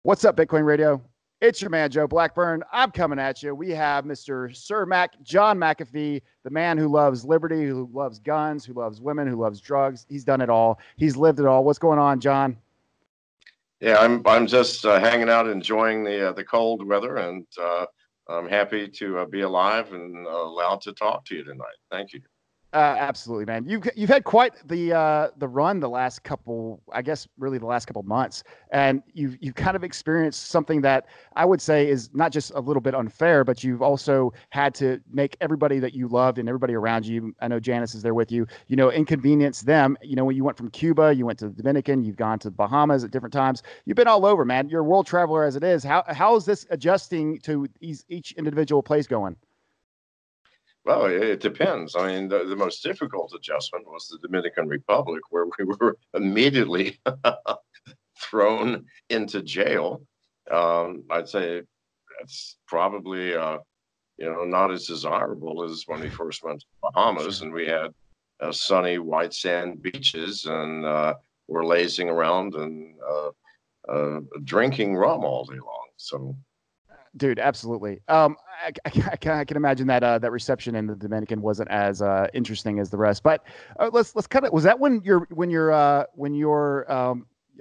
What's up, Bitcoin Radio? It's your man, Joe Blackburn. I'm coming at you. We have Mr. Sir John McAfee, the man who loves liberty, who loves guns, who loves women, who loves drugs. He's done it all. He's lived it all. What's going on, John? Yeah, I'm just hanging out, enjoying the cold weather, and I'm happy to be alive and allowed to talk to you tonight. Thank you. Absolutely, man. You've had quite the run the last couple, I guess, really the last couple months, and you've kind of experienced something that I would say is not just a little bit unfair, but you've also had to make everybody that you loved and everybody around you. I know Janice is there with you. Inconvenience them. When you went from Cuba, you went to the Dominican, you've gone to the Bahamas at different times. You've been all over, man. You're a world traveler as it is. How is this adjusting to each individual place going? Well, it depends. I mean, the most difficult adjustment was the Dominican Republic, where we were immediately thrown into jail. I'd say it's probably, not as desirable as when we first went to the Bahamas, and we had sunny white sand beaches, and we're lazing around and drinking rum all day long. So. Dude, absolutely. I can imagine that that reception in the Dominican wasn't as interesting as the rest. But let's kind of, was that when you're I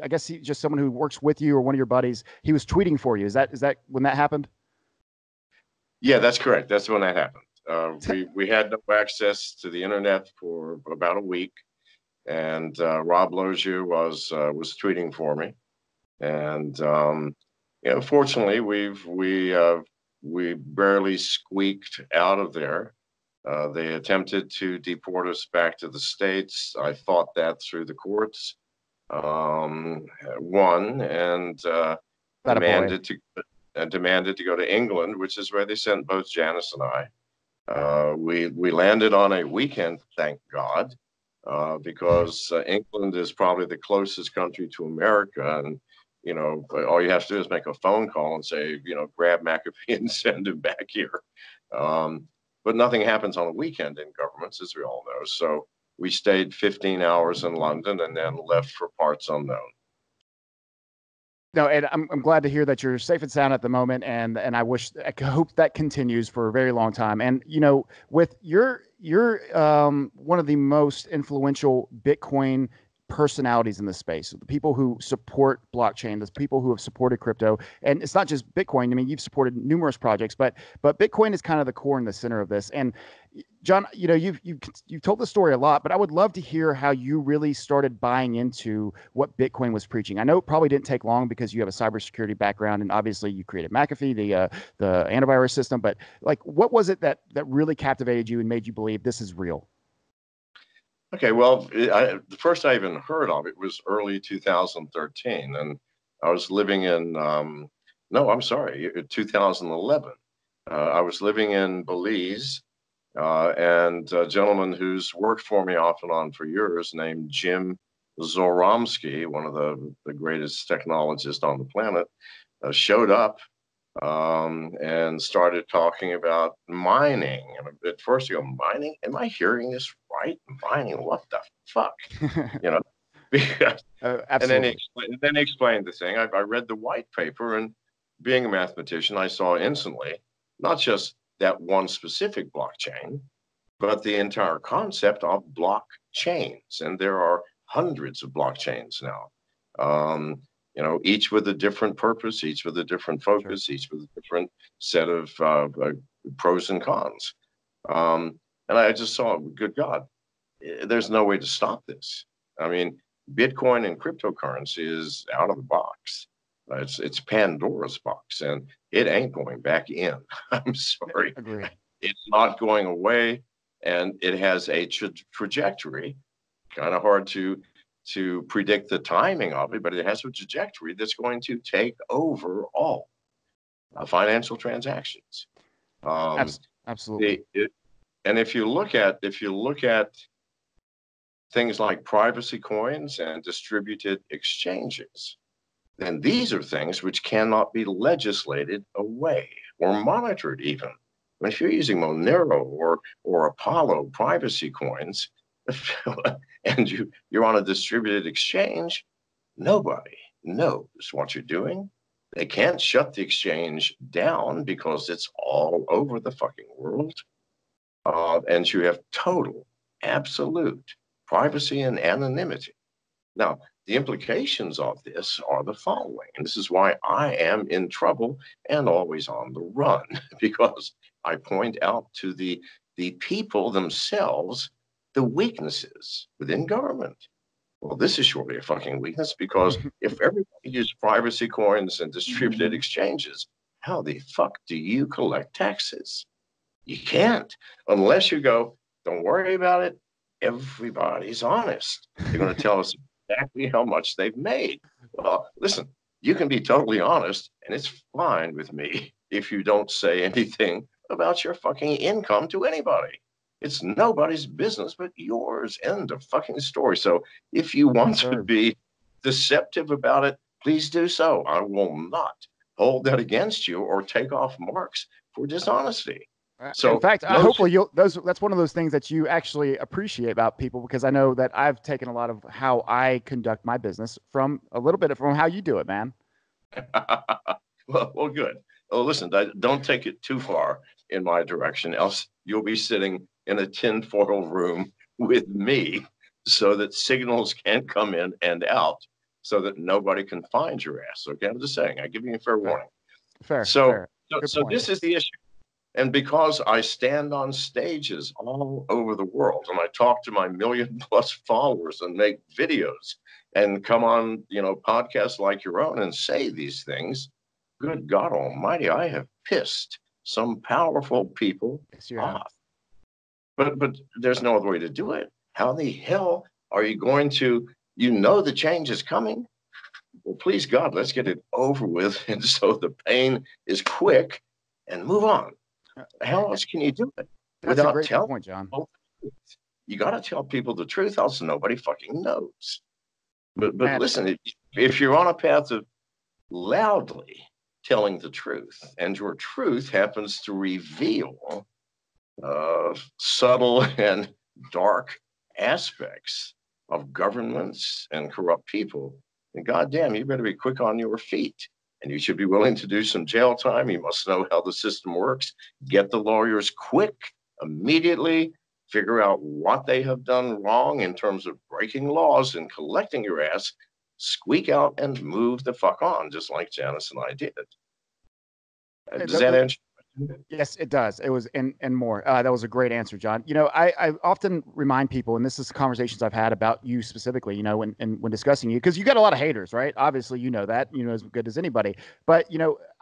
guess just someone who works with you or one of your buddies, he was tweeting for you. Is that when that happened? Yeah, that's correct. That's when that happened. We had no access to the internet for about a week, and Rob Lozier was tweeting for me, and fortunately, we barely squeaked out of there. They attempted to deport us back to the States. I fought that through the courts, won, and demanded to go to England, which is where they sent both Janice and I. We landed on a weekend, thank God, because England is probably the closest country to America, and all you have to do is make a phone call and say, grab McAfee and send him back here. But nothing happens on a weekend in governments, as we all know. So we stayed 15 hours in London and then left for parts unknown. No, and I'm glad to hear that you're safe and sound at the moment, and I hope that continues for a very long time. And with you're one of the most influential Bitcoin personalities in the space, the people who support blockchain, the people who have supported crypto, and it's not just Bitcoin. I mean, you've supported numerous projects, but Bitcoin is kind of the core and the center of this. And John, you've told the story a lot, but I would love to hear how you really started buying into what Bitcoin was preaching. I know it probably didn't take long because you have a cybersecurity background, and obviously you created McAfee, the antivirus system. But what was it that really captivated you and made you believe this is real? Okay, well, the first I even heard of it was early 2013, and I was living in, 2011. I was living in Belize, and a gentleman who's worked for me off and on for years named Jim Zoromsky, one of the greatest technologists on the planet, showed up and started talking about mining. And at first you go, mining? Am I hearing this right? Mining? What the fuck? Because, and then he explained the thing. I read the white paper, and being a mathematician, I saw instantly not just that one specific blockchain, but the entire concept of blockchains. And there are hundreds of blockchains now. Each with a different purpose, each with a different focus, sure. Each with a different set of pros and cons. And I just saw, good God, there's no way to stop this. I mean, Bitcoin and cryptocurrency is out of the box. It's Pandora's box, and it ain't going back in. I'm sorry. Agreed. It's not going away, and it has a trajectory, kind of hard to predict the timing of it, but it has a trajectory that's going to take over all financial transactions. Absolutely. And if you look at things like privacy coins and distributed exchanges, then these are things which cannot be legislated away or monitored even. If you're using Monero or Apollo privacy coins, and you're on a distributed exchange, nobody knows what you're doing. They can't shut the exchange down because it's all over the fucking world. And you have total, absolute privacy and anonymity. Now, the implications of this are the following, and this is why I am in trouble and always on the run, because I point out to the people themselves the weaknesses within government. Well, this is surely a fucking weakness, because if everybody used privacy coins and distributed exchanges, how the fuck do you collect taxes? You can't, unless you go, don't worry about it. Everybody's honest. They're going to tell us exactly how much they've made. Well, listen, you can be totally honest, and it's fine with me if you don't say anything about your fucking income to anybody. It's nobody's business but yours. End of fucking story. So if you want to be deceptive about it, please do so. I will not hold that against you or take off marks for dishonesty. So in fact, hopefully that's one of those things that you actually appreciate about people, because I know that I've taken a lot of how I conduct my business from a little bit from how you do it, man. well, good. Oh, listen, don't take it too far in my direction, else you'll be sitting in a tinfoil room with me so that signals can't come in and out so that nobody can find your ass. Okay, I'm just saying, I give you a fair warning. Fair. So this is the issue. And because I stand on stages all over the world and I talk to my 1 million+ followers and make videos and come on, podcasts like your own and say these things, good God Almighty, I have pissed some powerful people off. But there's no other way to do it. How the hell are you going to, the change is coming? Well, please God, let's get it over with. And so the pain is quick and move on. How else can you do it without telling point, John? You got to tell people the truth, else nobody fucking knows. But listen, if you're on a path of loudly telling the truth, and your truth happens to reveal subtle and dark aspects of governments and corrupt people, then goddamn, you better be quick on your feet. And you should be willing to do some jail time. You must know how the system works. Get the lawyers quick, immediately, figure out what they have done wrong in terms of breaking laws and collecting your ass, squeak out and move the fuck on, just like Janice and I did. Does that answer? Yes, it does. It was, and more. That was a great answer, John. I often remind people, and this is conversations I've had about you specifically, when discussing you, because you got a lot of haters, right? Obviously, you know that, as good as anybody. But,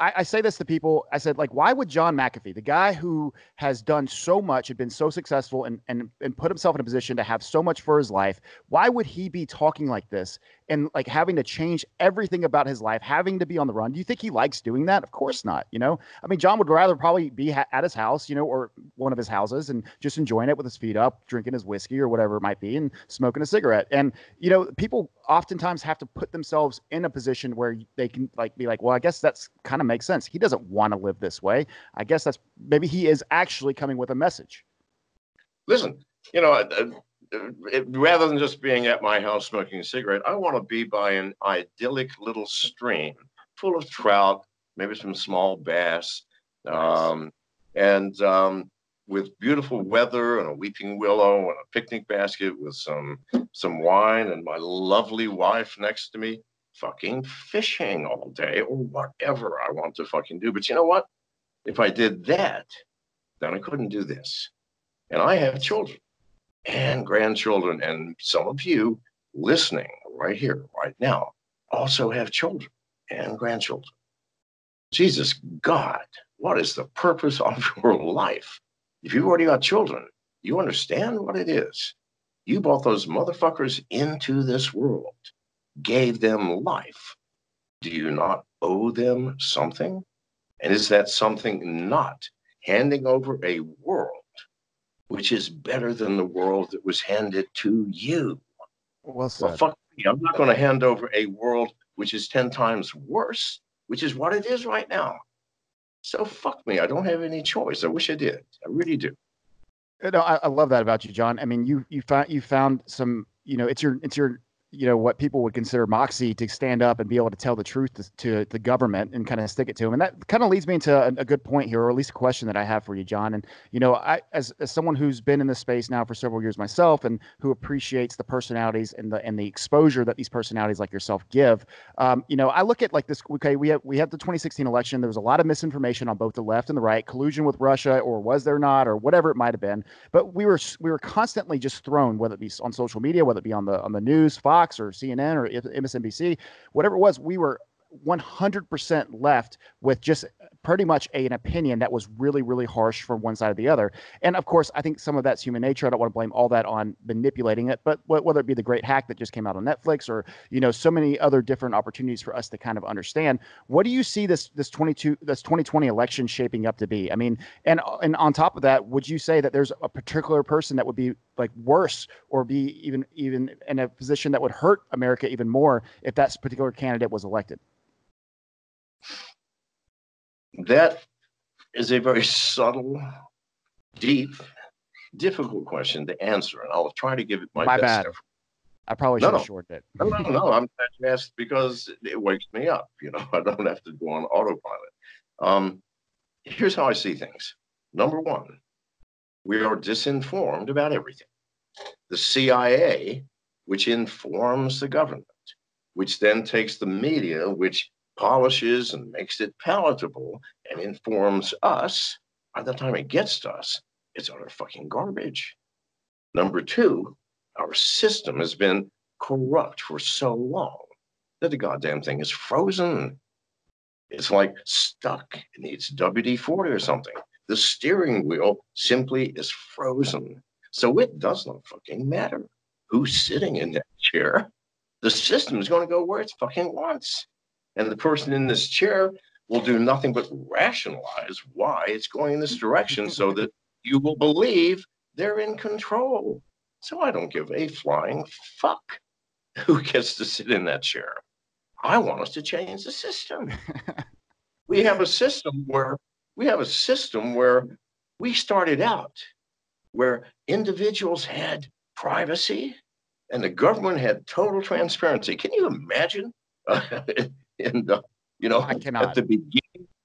I say this to people. I said, like, why would John McAfee, the guy who has done so much and been so successful and put himself in a position to have so much for his life, why would he be talking like this and like having to change everything about his life, having to be on the run? Do you think he likes doing that? Of course not. I mean, John would rather probably be at his house, or one of his houses, and just enjoying it with his feet up, drinking his whiskey or whatever it might be, and smoking a cigarette. And, people oftentimes have to put themselves in a position where they can be like, well, I guess that's kind of makes sense. He doesn't want to live this way. I guess maybe he is actually coming with a message. Listen, rather than just being at my house smoking a cigarette, I want to be by an idyllic little stream full of trout, maybe some small bass, and with beautiful weather and a weeping willow and a picnic basket with some wine and my lovely wife next to me, fucking fishing all day or whatever I want to fucking do. But you know what? If I did that, then I couldn't do this. And I have children and grandchildren, and some of you listening right here, right now, also have children and grandchildren. Jesus God, what is the purpose of your life? If you've already got children, you understand what it is. You brought those motherfuckers into this world, gave them life. Do you not owe them something? And is that something not handing over a world which is better than the world that was handed to you? Well said. Well, fuck me. I'm not going to hand over a world which is 10 times worse, which is what it is right now. So fuck me. I don't have any choice. I wish I did. I really do. No, I love that about you, John. I mean, you found some, it's your what people would consider moxie to stand up and be able to tell the truth to the government and kind of stick it to them. And that kind of leads me into a good point here, or at least a question that I have for you, John. And, I, as someone who's been in this space now for several years myself and who appreciates the personalities and the exposure that these personalities like yourself give, I look at like this, okay, we have the 2016 election. There was a lot of misinformation on both the left and the right, collusion with Russia, or was there not, or whatever it might have been. But we were constantly just thrown, whether it be on social media, whether it be on the news, Fox or CNN or MSNBC, whatever it was, we were 100% left with just pretty much an opinion that was really, really harsh from one side or the other. And of course, I think some of that's human nature. I don't want to blame all that on manipulating it, but whether it be the great hack that just came out on Netflix or, so many other different opportunities for us to kind of understand, what do you see this 2020 election shaping up to be? I mean, and on top of that, would you say that there's a particular person that would be like worse or be even in a position that would hurt America even more if that particular candidate was elected? That is a very subtle, deep, difficult question to answer, and I'll try to give it my best effort. I probably should have shortened it. No. I'm glad you asked because it wakes me up. I don't have to go on autopilot. Here's how I see things. Number one, we are disinformed about everything. The CIA, which informs the government, which then takes the media, which polishes and makes it palatable and informs us, by the time it gets to us, it's utter fucking garbage. Number two, our system has been corrupt for so long that the goddamn thing is frozen. It's like stuck. It needs WD-40 or something. The steering wheel simply is frozen. So it does not fucking matter who's sitting in that chair. The system is going to go where it fucking wants. And the person in this chair will do nothing but rationalize why it's going in this direction so that you will believe they're in control. So I don't give a flying fuck who gets to sit in that chair. I want us to change the system. We have a system where we started out where individuals had privacy and the government had total transparency. Can you imagine? I cannot.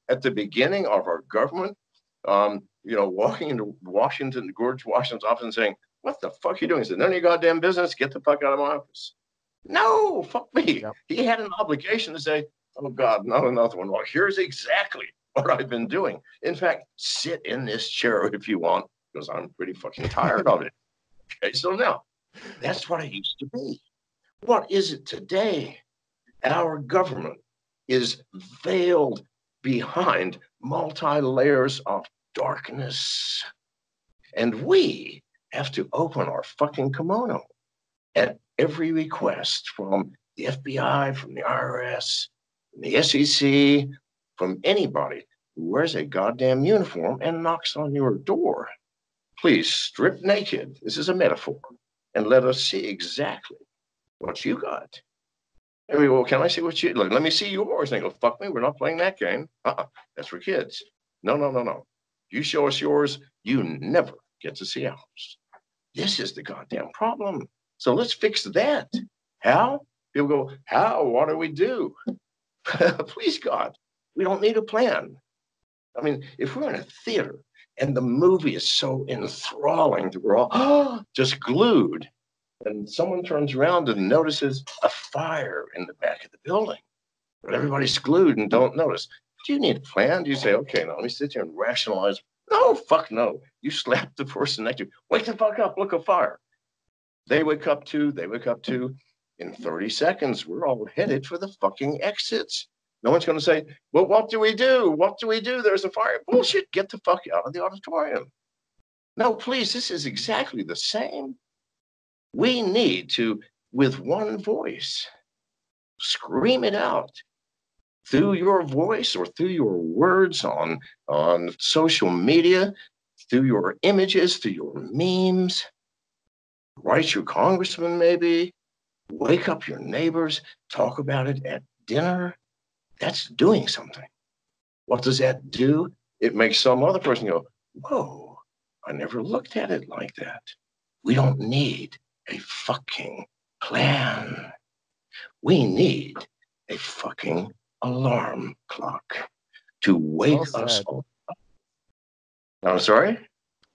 At the beginning of our government, walking into Washington, George Washington's office and saying, "What the fuck are you doing?" He said, "None of your goddamn business. Get the fuck out of my office." No, fuck me. Yep. He had an obligation to say, "Oh God, not another one." Well, here's exactly what I've been doing. In fact, sit in this chair if you want, because I'm pretty fucking tired of it. Okay, so now that's what it used to be. What is it today? Our government is veiled behind multi-layers of darkness. And we have to open our fucking kimono at every request from the FBI, from the IRS, from the SEC, from anybody who wears a goddamn uniform and knocks on your door. Please strip naked. This is a metaphor. And let us see exactly what you got. And we go, well, can I see what you look? Let me see yours. And they go, fuck me, we're not playing that game. That's for kids. No. You show us yours, you never get to see ours. This is the goddamn problem. So let's fix that. How? People go, how? What do we do? Please, God, we don't need a plan. I mean, if we're in a theater and the movie is so enthralling that we're all just glued, and someone turns around and notices a fire in the back of the building, but everybody's glued and don't notice. Do you need a plan? Do you say, okay, now let me sit here and rationalize? No, fuck no. You slap the person next to you. Wake the fuck up. Look, a fire. They wake up too. In 30 seconds, we're all headed for the fucking exits. No one's going to say, well, what do we do? What do we do? There's a fire. Bullshit. Get the fuck out of the auditorium. No, please, this is exactly the same. We need to, with one voice, scream it out through your voice or through your words on social media, through your images, through your memes. Write your congressman, maybe. Wake up your neighbors. Talk about it at dinner. That's doing something. What does that do? It makes some other person go, whoa, I never looked at it like that. We don't need a fucking plan. We need a fucking alarm clock to Well wake us said. up. I'm sorry?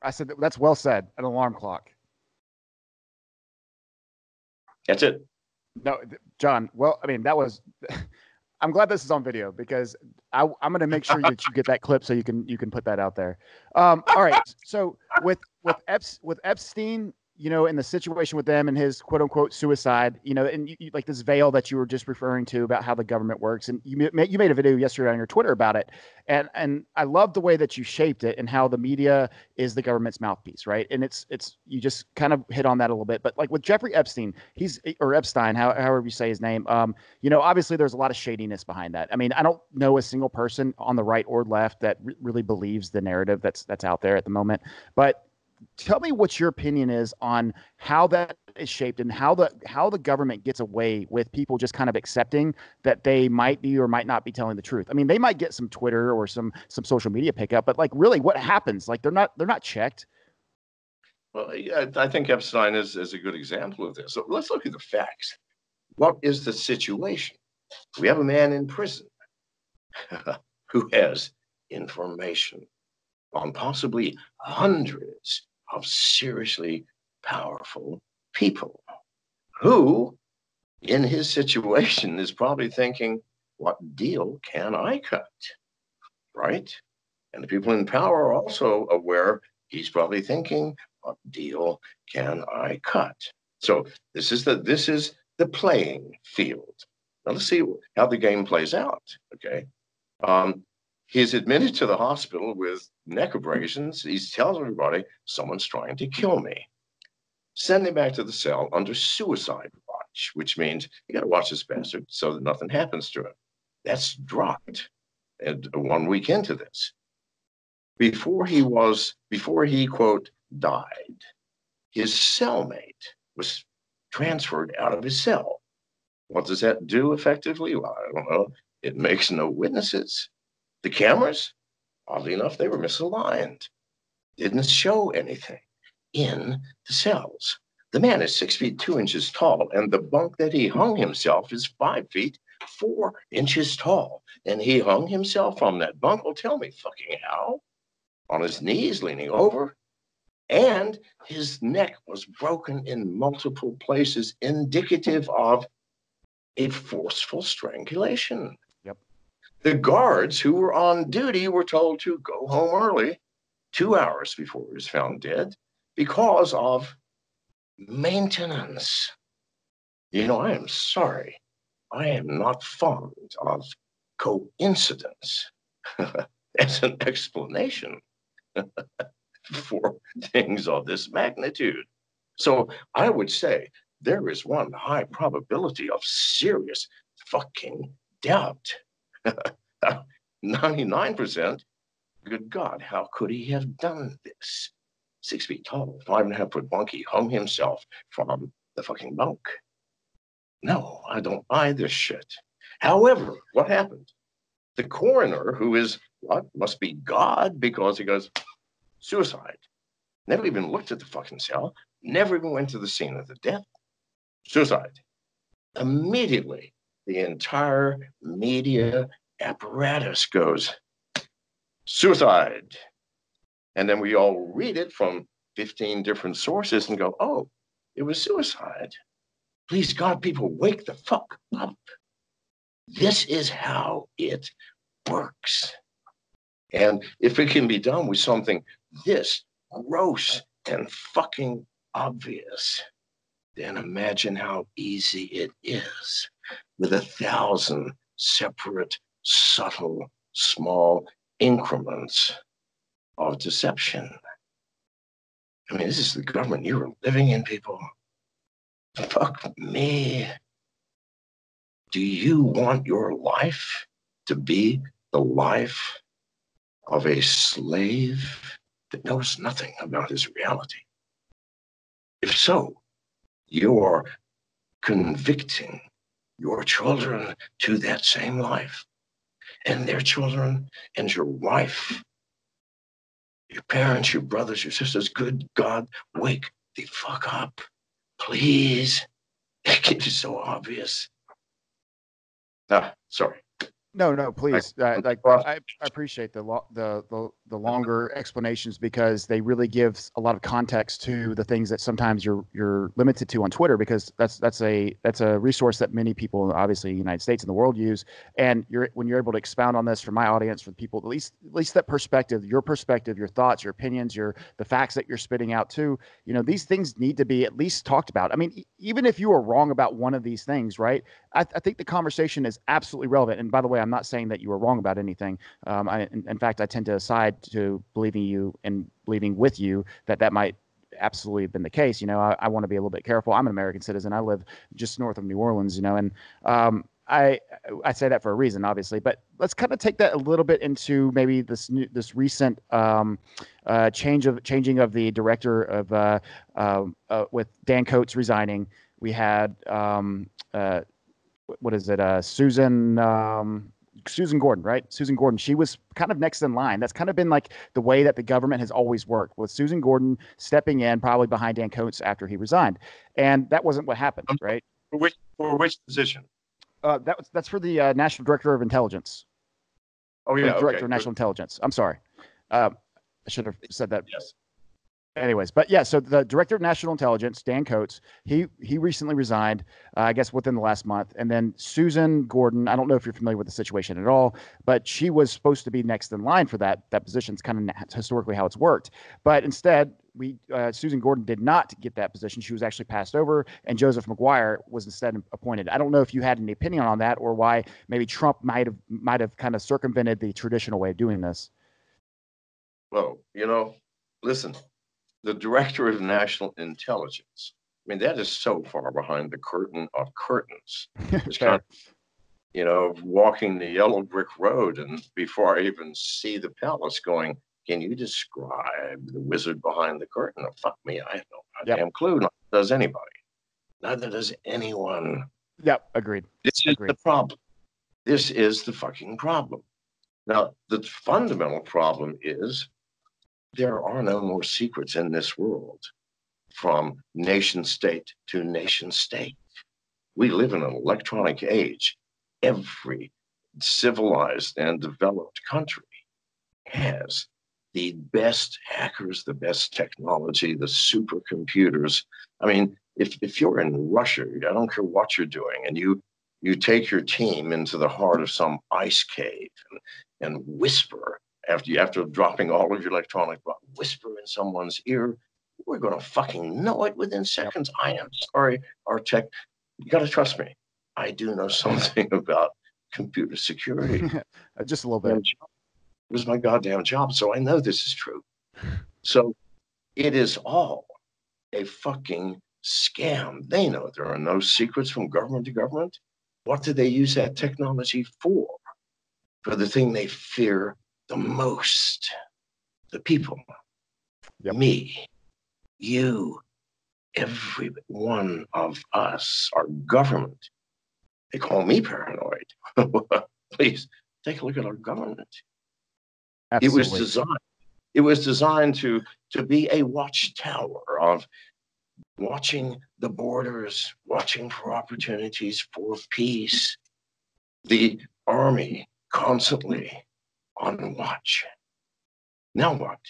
I said that's well said. An alarm clock. That's it. No, John. Well, I mean, that was. I'm glad this is on video because I'm going to make sure that you get that clip so you can put that out there. All right. So with Epstein, you know, in the situation with them and his quote unquote suicide, you know, and like this veil that you were just referring to about how the government works, and you made a video yesterday on your Twitter about it, and I love the way that you shaped it and how the media is the government's mouthpiece, right? And it's you just kind of hit on that a little bit, but like with Jeffrey Epstein, or Epstein, however you say his name, you know, obviously there's a lot of shadiness behind that. I mean, I don't know a single person on the right or left that really believes the narrative that's out there at the moment, but tell me what your opinion is on how that is shaped and how the government gets away with people just kind of accepting that they might be or might not be telling the truth. I mean, they might get some Twitter or some social media pickup, but like really what happens? Like they're not checked. Well, yeah, I think Epstein is a good example of this. So let's look at the facts. What is the situation? We have a man in prison who has information on possibly hundreds of seriously powerful people who, in his situation, is probably thinking, what deal can I cut? Right? And the people in power are also aware he's probably thinking, what deal can I cut? So this is the playing field. Now let's see how the game plays out. Okay. He's admitted to the hospital with neck abrasions. He tells everybody, someone's trying to kill me. Send him back to the cell under suicide watch, which means you got to watch this bastard so that nothing happens to him. That's dropped. And 1 week into this, before he quote died, his cellmate was transferred out of his cell. What does that do effectively? Well, I don't know. It makes no witnesses. The cameras, oddly enough, they were misaligned, didn't show anything in the cells. The man is 6 feet 2 inches tall, and the bunk that he hung himself is 5 feet 4 inches tall. And he hung himself on that bunk. Well, tell me fucking how? On his knees, leaning over, and his neck was broken in multiple places, indicative of a forceful strangulation. Yep. The guards who were on duty were told to go home early, 2 hours before he was found dead, because of maintenance. You know, I am sorry. I am not fond of coincidence as an explanation for things of this magnitude. So I would say there is one high probability of serious fucking doubt. 99%, good God, how could he have done this? 6 feet tall, 5.5 foot bunk, he hung himself from the fucking bunk. No, I don't buy this shit. However, what happened? The coroner, who is what must be God, because he goes, suicide. Never even looked at the fucking cell, never even went to the scene of the death. Suicide. Immediately, the entire media apparatus goes, suicide. And then we all read it from 15 different sources and go, oh, it was suicide. Please, God, people, wake the fuck up. This is how it works. And if it can be done with something this gross and fucking obvious, then imagine how easy it is with 1,000 separate, subtle, small increments of deception. I mean, this is the government you were living in, people. Fuck me. Do you want your life to be the life of a slave that knows nothing about his reality? If so, you are convicting your children to that same life, and their children, and your wife, your parents, your brothers, your sisters. Good God, wake the fuck up, please. It is so obvious. Sorry. No, please. Like Well, I appreciate the longer explanations because they really give a lot of context to the things that sometimes you're limited to on Twitter, because that's a resource that many people, obviously in the United States and the world, use. And when you're able to expound on this for my audience, for people, at least that perspective, your thoughts, your opinions, the facts that you're spitting out too. These things need to be at least talked about. I mean, even if you are wrong about one of these things, right? I think the conversation is absolutely relevant. And by the way, I'm not saying that you were wrong about anything. In fact, I tend to side to believing you and believing with you that might absolutely have been the case. I want to be a little bit careful. I'm an American citizen. I live just north of New Orleans, and I say that for a reason, obviously. But let's kind of take that a little bit into maybe this recent changing of the director of with Dan Coates resigning. We had what is it? Susan Gordon, right? Susan Gordon. She was kind of next in line. That's kind of been like the way that the government has always worked, with Susan Gordon stepping in probably behind Dan Coates after he resigned. And that wasn't what happened, right? For which position? That's for the National Director of Intelligence. Oh Or yeah, Director okay. of National Intelligence. I'm sorry. I should have said that. Yes. Anyways, but yeah, so the director of national intelligence, Dan Coates, he recently resigned, I guess within the last month. And then Susan Gordon, I don't know if you're familiar with the situation at all, but she was supposed to be next in line for that position. It's kind of historically how it's worked. But instead, Susan Gordon did not get that position. She was actually passed over, and Joseph McGuire was instead appointed. I don't know if you had any opinion on that, or why maybe Trump might have kind of circumvented the traditional way of doing this. Well, listen, the Director of National Intelligence. I mean, that is so far behind the curtain of curtains. It's kind Fair. of, walking the yellow brick road, and before I even see the palace, going, can you describe the wizard behind the curtain? Oh, fuck me, I have no Yep. goddamn clue. Neither does anybody. Neither does anyone. Yep. Agreed. This is the Agreed. problem. This is the fucking problem. Now, the fundamental problem is there are no more secrets in this world, from nation state to nation state. We live in an electronic age. Every civilized and developed country has the best hackers, the best technology, the supercomputers. I mean, if you're in Russia, I don't care what you're doing, and you take your team into the heart of some ice cave and whisper after dropping all of your electronic, whisper in someone's ear, we're going to fucking know it within Yep. seconds. I am sorry, our tech. You got to trust me. I do know something about computer security. Just a little bit. It was my goddamn job, so I know this is true. So it is all a fucking scam. They know there are no secrets from government to government. What do they use that technology for? For the thing they fear the most: the people. Yep. Me, you, every one of us, our government. They call me paranoid. Please take a look at our government. It was Absolutely. designed. It was designed to be a watchtower of watching the borders, watching for opportunities for peace. The army constantly on watch. Now what?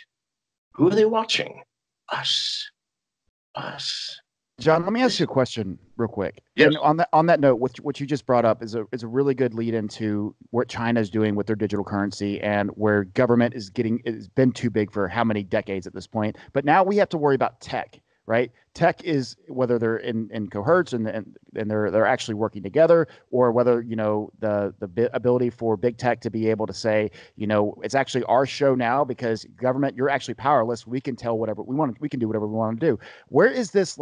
Who are they watching? Us. Us. John, let me ask you a question real quick. Yes. And on that note, what you just brought up is a really good lead into what China is doing with their digital currency, and where government is it's been too big for how many decades at this point. But now we have to worry about tech, right? Tech is whether they're in cohorts and they're actually working together, or whether the ability for big tech to be able to say, it's actually our show now, because government, you're actually powerless. We can tell whatever we want. We can do whatever we want to do. Where is this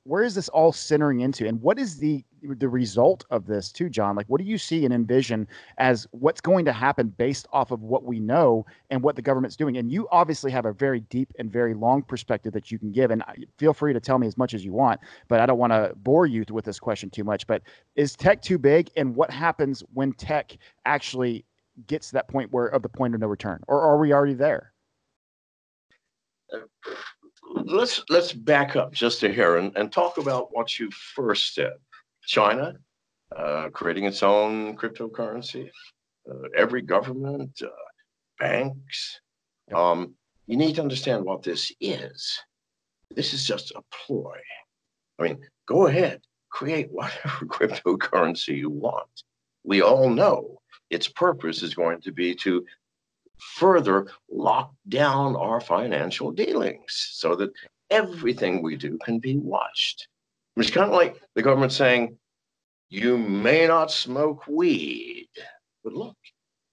where is this all centering into, and what is the result of this too, John? Like, what do you see and envision as what's going to happen based off of what we know and what the government's doing? And you obviously have a very deep and very long perspective that you can give, and feel free to tell me as much as you want, but I don't want to bore you with this question too much. But is tech too big, and what happens when tech actually gets to that point of the point of no return, or are we already there? Let's back up just a hair and talk about what you first said. China, creating its own cryptocurrency. Every government, banks. Yep. You need to understand what this is. This is just a ploy. I mean, go ahead, create whatever cryptocurrency you want. We all know its purpose is going to be to further lock down our financial dealings so that everything we do can be watched. It's kind of like the government saying, you may not smoke weed, but look,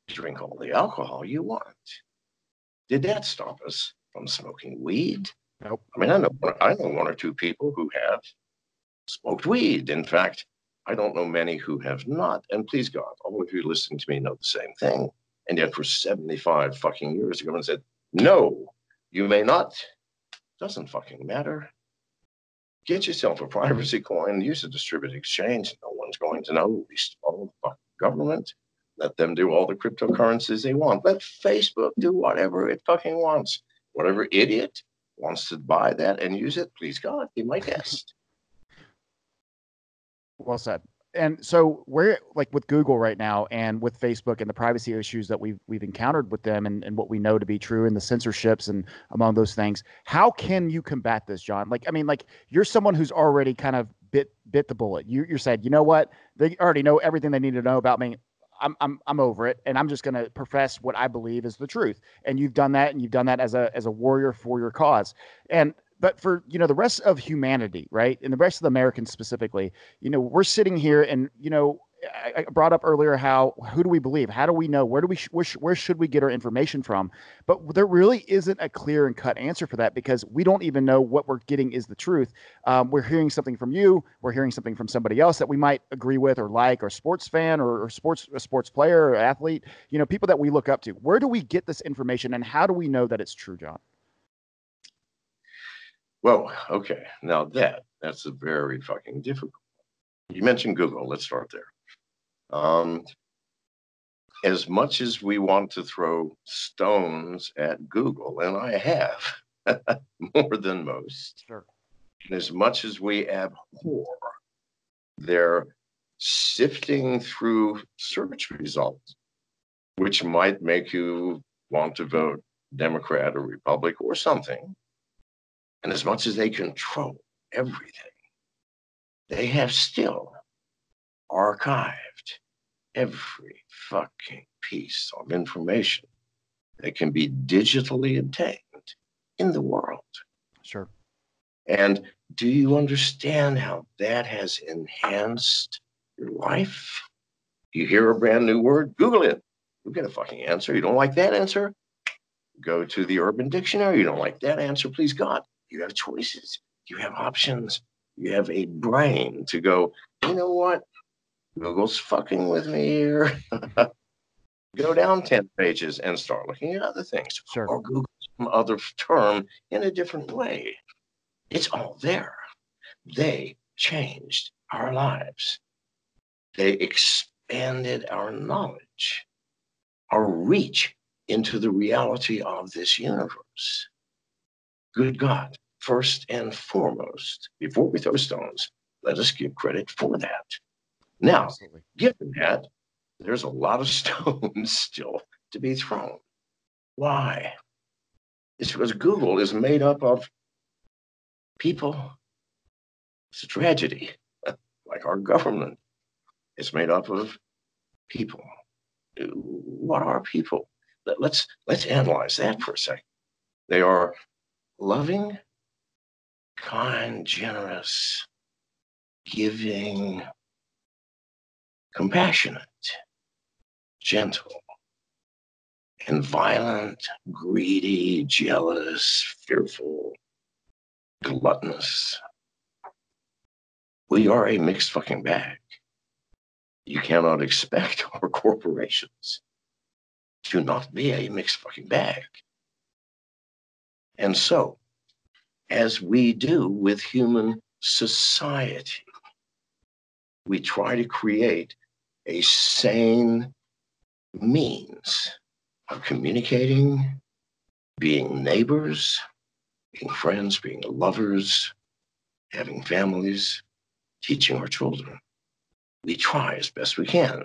drink all the alcohol you want. Did that stop us from smoking weed? Nope. I mean, I know one or two people who have smoked weed. In fact, I don't know many who have not. And please God, all of you listening to me know the same thing. And yet for 75 fucking years, the government said, no, you may not. Doesn't fucking matter. Get yourself a privacy coin, use a distributed exchange. No one's going to know. We follow the fucking government. Let them do all the cryptocurrencies they want. Let Facebook do whatever it fucking wants. Whatever idiot wants to buy that and use it, please God, be my guest. Well said. And so we're like with Google right now and with Facebook and the privacy issues that we've encountered with them and what we know to be true and the censorships and among those things. How can you combat this, John? Like, I mean, like you're someone who's already kind of bit the bullet. You said, you know what? They already know everything they need to know about me. I'm over it, and I'm just going to profess what I believe is the truth. And you've done that, and you've done that as a warrior for your cause. And but for the rest of humanity, right, and the rest of the Americans specifically, we're sitting here, and I brought up earlier who do we believe? How do we know? Where should we get our information from? But there really isn't a clear and cut answer for that because we don't even know what we're getting is the truth. We're hearing something from you. We're hearing something from somebody else that we might agree with or like, or sports fan or a sports player or athlete, people that we look up to. Where do we get this information and how do we know that it's true, John? Well, okay. Now that's a very fucking difficult. You mentioned Google. Let's start there. As much as we want to throw stones at Google, and I have more than most, Sure. and as much as we abhor their sifting through search results, which might make you want to vote Democrat or Republic or something, and as much as they control everything, they have still archived every fucking piece of information that can be digitally obtained in the world. Sure. And do you understand how that has enhanced your life? You hear a brand new word, Google it. You'll get a fucking answer. You don't like that answer? Go to the Urban Dictionary. You don't like that answer? Please God, you have choices. You have options. You have a brain to go, you know what? Google's fucking with me here. Go down 10 pages and start looking at other things. Sure. Or Google some other term in a different way. It's all there. They changed our lives. They expanded our knowledge, our reach into the reality of this universe. Good God, first and foremost, before we throw stones, let us give credit for that. Now, Absolutely. given that, there's a lot of stones still to be thrown. Why? It's because Google is made up of people. It's a tragedy, like our government. It's made up of people. What are people? Let's analyze that for a second. They are loving, kind, generous, giving, compassionate, gentle, and violent, greedy, jealous, fearful, gluttonous. We are a mixed fucking bag. You cannot expect our corporations to not be a mixed fucking bag. And so, as we do with human society, we try to create a sane means of communicating, being neighbors, being friends, being lovers, having families, teaching our children. We try as best we can.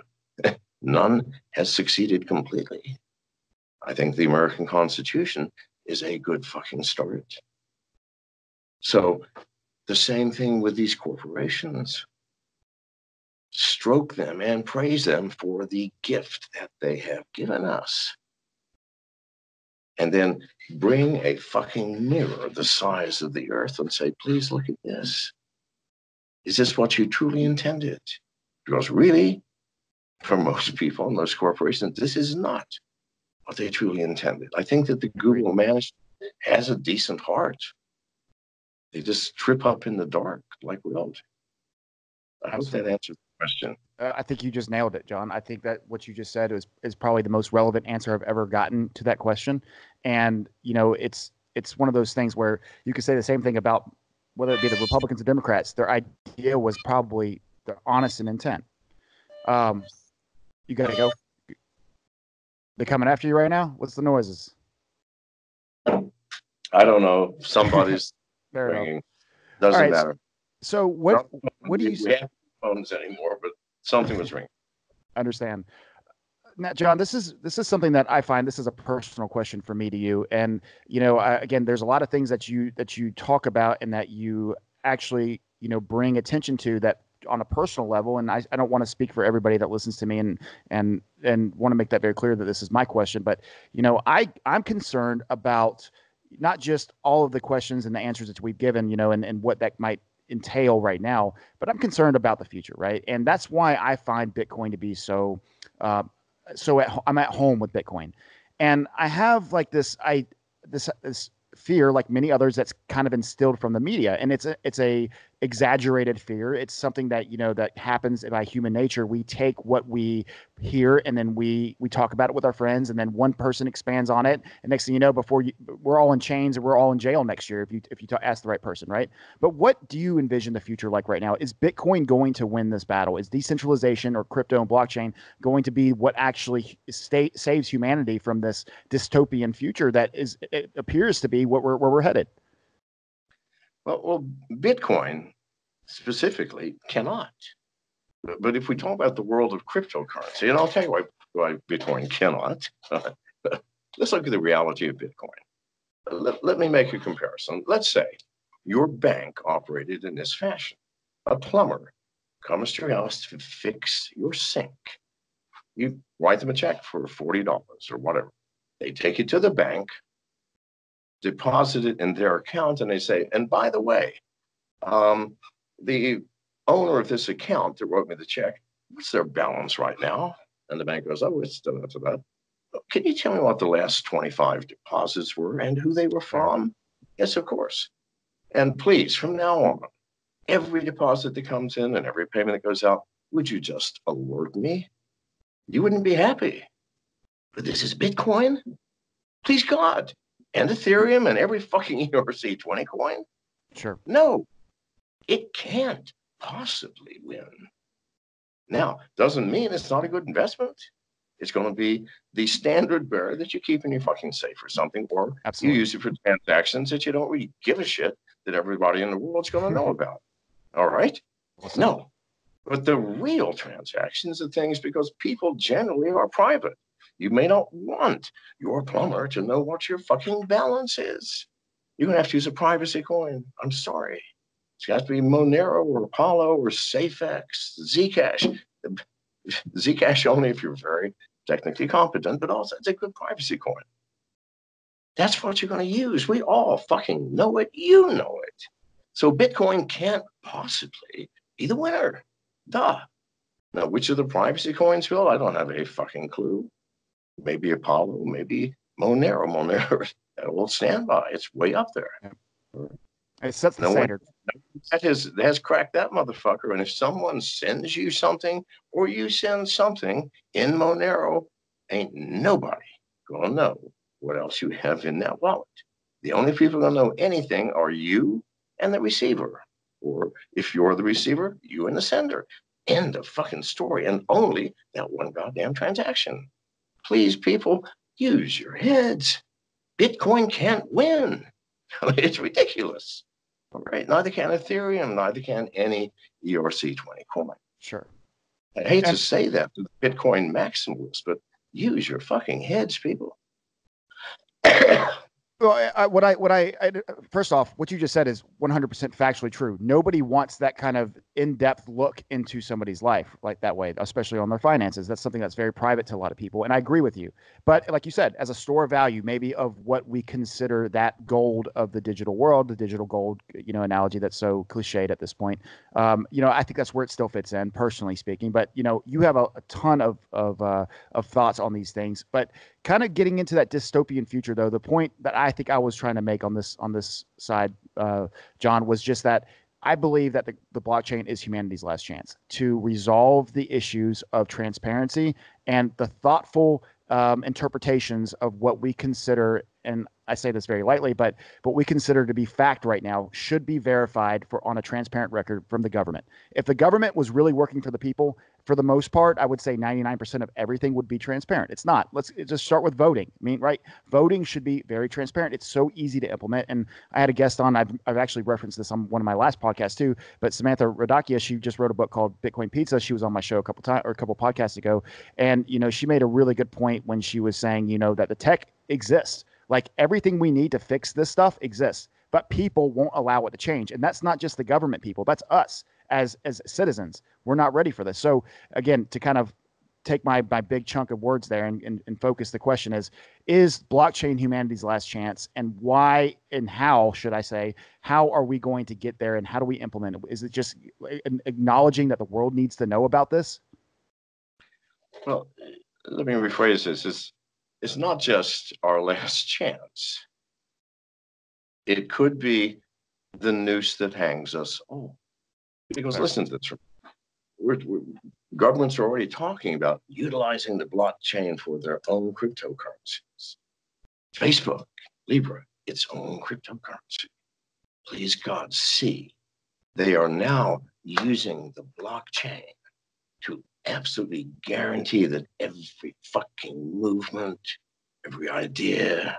None has succeeded completely. I think the American Constitution is a good fucking start. So the same thing with these corporations. Stroke them and praise them for the gift that they have given us. And then bring a fucking mirror the size of the earth and say, please look at this. Is this what you truly intended? Because really, for most people, most corporations, this is not what they truly intended. I think that the Google management has a decent heart. They just trip up in the dark like we all do. I hope that answers the question. I think you just nailed it, John. I think that what you just said is probably the most relevant answer I've ever gotten to that question. And, you know, it's one of those things where you could say the same thing about whether it be the Republicans or Democrats. Their idea was probably they're honest in intent. You got to go. They're coming after you right now? What's the noises? I don't know. Somebody's ringing. Doesn't matter. So what do you say? We have phones anymore, but something was ringing. Understand. Now, John, this is something that I find this is a personal question for me to you. And, you know, again, there's a lot of things that you talk about and that you actually, you know, bring attention to that on a personal level. And I don't want to speak for everybody that listens to me and want to make that very clear that this is my question. But, you know, I'm concerned about not just all of the questions and the answers that we've given, you know, and what that might entail right now, but I'm concerned about the future, right? And that's why I find Bitcoin to be so I'm at home with Bitcoin, and I have like this fear, like many others, that's kind of instilled from the media, and it's a exaggerated fear. It's something that, you know, that happens by human nature. We take what we hear and then we talk about it with our friends, and then one person expands on it, and next thing you know, we're all in chains and we're all in jail next year if you ask the right person, right? But what do you envision the future like right now? Is Bitcoin going to win this battle? Is decentralization or crypto and blockchain going to be what actually saves humanity from this dystopian future that it appears to be where we're headed? Well, Bitcoin specifically cannot. But if we talk about the world of cryptocurrency, and I'll tell you why Bitcoin cannot, let's look at the reality of Bitcoin. Let me make a comparison. Let's say your bank operated in this fashion. A plumber comes to your house to fix your sink. You write them a check for $40 or whatever. They take it to the bank, deposit it in their account, and they say, and by the way, the owner of this account that wrote me the check, what's their balance right now? And the bank goes, oh, it's that. Can you tell me what the last 25 deposits were and who they were from? Yes, of course. And please, from now on, every deposit that comes in and every payment that goes out, would you just alert me? You wouldn't be happy. But this is Bitcoin? Please God. And Ethereum and every fucking ERC20 coin? Sure. No, it can't possibly win. Now, doesn't mean it's not a good investment. It's going to be the standard bearer that you keep in your fucking safe or something, or you use it for transactions that you don't really give a shit that everybody in the world's going to know about. All right? No. But the real transactions are things because people generally are private. You may not want your plumber to know what your fucking balance is. You're going to have to use a privacy coin. I'm sorry. It's got to be Monero or Apollo or SafeX, Zcash. Zcash only if you're very technically competent, but also it's a good privacy coin. That's what you're going to use. We all fucking know it. You know it. So Bitcoin can't possibly be the winner. Duh. Now, which of the privacy coins will? I don't have a fucking clue. Maybe Apollo, maybe Monero. Monero, that will stand by. It's way up there. It sets the standard. That has cracked that motherfucker. And if someone sends you something or you send something in Monero, ain't nobody gonna know what else you have in that wallet. The only people gonna know anything are you and the receiver. Or if you're the receiver, you and the sender. End of fucking story. And only that one goddamn transaction. Please, people, use your heads. Bitcoin can't win. It's ridiculous. All right. Neither can Ethereum, neither can any ERC20 coin. Sure. I hate to And say that to the Bitcoin maximalists, but use your fucking heads, people. well, first off, what you just said is 100% factually true. Nobody wants that kind of in-depth look into somebody's life like that way, especially on their finances. That's something that's very private to a lot of people, and I agree with you. But like you said, as a store of value, maybe of what we consider that gold of the digital world, the digital gold, analogy that's so cliched at this point. I think that's where it still fits in, personally speaking. But you have a ton of thoughts on these things, but kind of getting into that dystopian future, though, the point that I think I was trying to make on this side, John, was just that I believe that the blockchain is humanity's last chance to resolve the issues of transparency and the thoughtful interpretations of what we consider, and I say this very lightly, but what we consider to be fact right now should be verified on a transparent record from the government. If the government was really working for the people, for the most part, I would say 99% of everything would be transparent. It's not. Let's just start with voting. I mean, right? Voting should be very transparent. It's so easy to implement. And I had a guest on. I've actually referenced this on one of my last podcasts too. But Samantha Radakia, she just wrote a book called Bitcoin Pizza. She was on my show a couple podcasts ago, and she made a really good point when she was saying, that the tech exists. Like everything we need to fix this stuff exists, but people won't allow it to change. And that's not just the government people. That's us as citizens. We're not ready for this. So again, to kind of take my big chunk of words there and focus the question is blockchain humanity's last chance, and why and how, should I say, how are we going to get there, and how do we implement it? Is it just acknowledging that the world needs to know about this? Well, let me rephrase this. It's not just our last chance. It could be the noose that hangs us all. Because listen to this. Governments are already talking about utilizing the blockchain for their own cryptocurrencies. Facebook, Libra, its own cryptocurrency. Please God, see, they are now using the blockchain to absolutely guarantee that every fucking movement, every idea,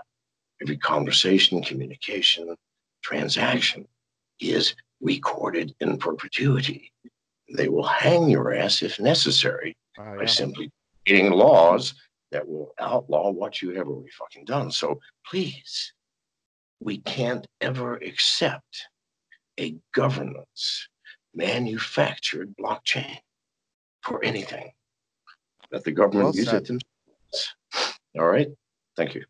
every conversation, communication, transaction is recorded in perpetuity. They will hang your ass if necessary by simply creating laws that will outlaw what you have already fucking done. So please, we can't ever accept a governance manufactured blockchain for anything. Let the government use it themselves. All right. Thank you.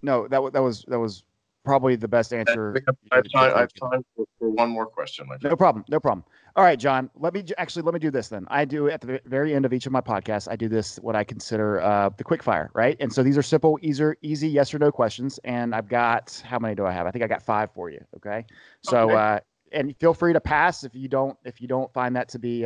No, that was probably the best answer. I have time for one more question. No problem. All right, John, let me do this then. I do at the very end of each of my podcasts, I do this, what I consider the quick fire, right? And so these are simple, easy yes or no questions. And I've got, how many do I have? I think I got 5 for you. Okay. So, and feel free to pass if you don't find that to be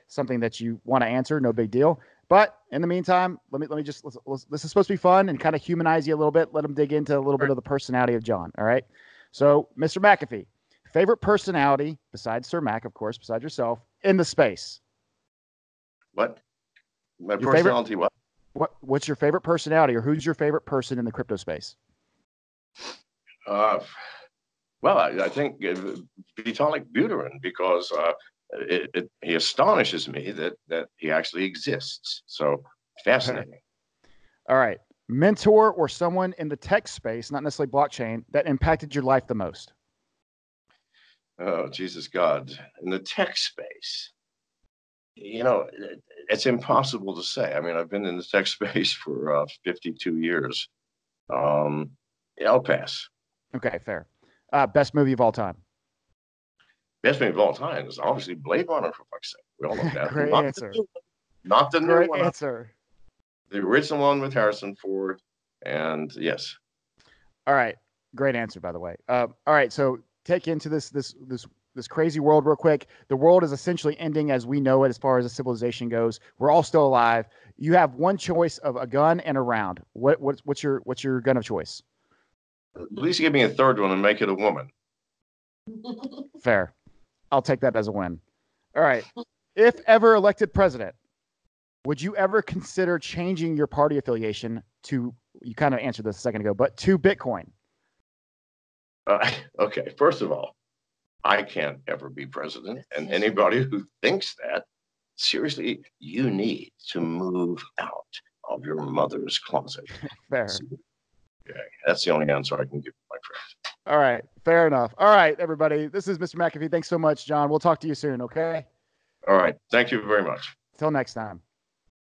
something that you want to answer. No big deal. But in the meantime, let me just, this is supposed to be fun and kind of humanize you a little bit. Let them dig into a little bit of the personality of John. All right. So, Mr. McAfee, favorite personality besides Sir Mac, of course, besides yourself, in the space? What? My personality? What's your favorite personality, or who's your favorite person in the crypto space? Well, I think Vitalik Buterin, because he astonishes me that he actually exists. So fascinating. Okay. All right. Mentor or someone in the tech space, not necessarily blockchain, that impacted your life the most? Oh, Jesus God. In the tech space, it's impossible to say. I mean, I've been in the tech space for 52 years. I'll pass. Okay, fair. Best movie of all time? Best movie of all time is obviously Blade Runner, for fuck's sake. We all know that. Great answer. Not the new one. Great answer. The original one with Harrison Ford, and yes. All right. Great answer, by the way. All right. So take into this crazy world real quick. The world is essentially ending as we know it, as far as a civilization goes. We're all still alive. You have one choice of a gun and a round. What's your gun of choice? Please give me a third one and make it a woman. Fair. I'll take that as a win. All right. If ever elected president, would you ever consider changing your party affiliation to, you kind of answered this a second ago, but to Bitcoin? Okay. First of all, I can't ever be president. And anybody who thinks that seriously, you need to move out of your mother's closet. Fair. Okay, that's the only answer I can give, my friend. All right. Fair enough. All right, everybody. This is Mr. McAfee. Thanks so much, John. We'll talk to you soon. Okay. All right. Thank you very much. Till next time.